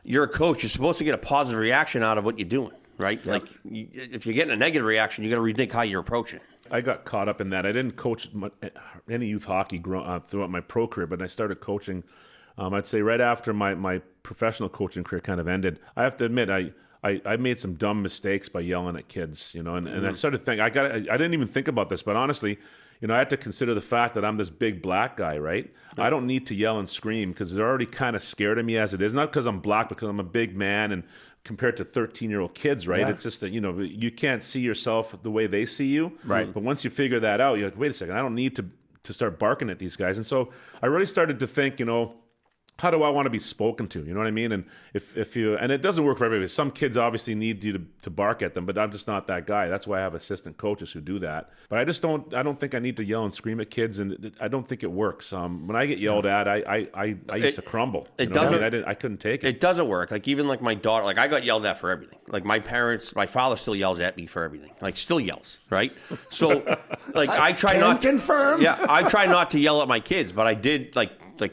you're a coach. You're supposed to get a positive reaction out of what you're doing, right? Yep. Like, if you're getting a negative reaction, you got to rethink how you're approaching it. I got caught up in that. I didn't coach any youth hockey throughout my pro career, but I started coaching, I'd say right after my professional coaching career kind of ended. I have to admit, I made some dumb mistakes by yelling at kids, and I started thinking, I didn't even think about this, but honestly, I had to consider the fact that I'm this big black guy, right? I don't need to yell and scream because they're already kind of scared of me as it is. Not because I'm black, because I'm a big man and compared to 13-year-old kids, right? Yeah. It's just that, you can't see yourself the way they see you. Right. But once you figure that out, you're like, wait a second, I don't need to start barking at these guys. And so I really started to think, how do I want to be spoken to? You know what I mean? And if you, and it doesn't work for everybody. Some kids obviously need you to bark at them, but I'm just not that guy. That's why I have assistant coaches who do that. But I don't think I need to yell and scream at kids, and I don't think it works. When I get yelled at, I used to crumble. It doesn't. I couldn't take it. It doesn't work. Like, even like my daughter, like, I got yelled at for everything. Like, my father still yells at me for everything. Like, still yells, right? So, like, I try not to confirm. Yeah, I try not to yell at my kids, but I did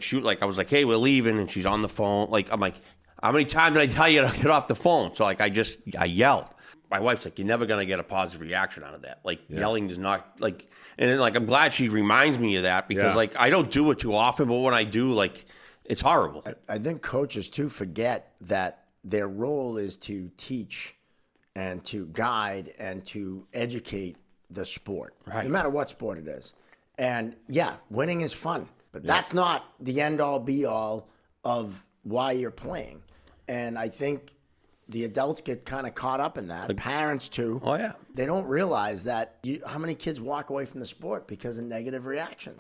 shoot. Like, I was like, hey, we're leaving, and she's on the phone. Like, I'm like, how many times did I tell you to get off the phone? So, like, I yelled. My wife's like, you're never gonna get a positive reaction out of that. Like, yelling does not, like, and then, like, I'm glad she reminds me of that because like, I don't do it too often, but when I do, like, it's horrible. I think coaches too forget that their role is to teach and to guide and to educate the sport, right? No matter what sport it is. And yeah, winning is fun, but that's not the end all be all of why you're playing. And I think the adults get kind of caught up in that. Parents too. Oh yeah. They don't realize that how many kids walk away from the sport because of negative reactions.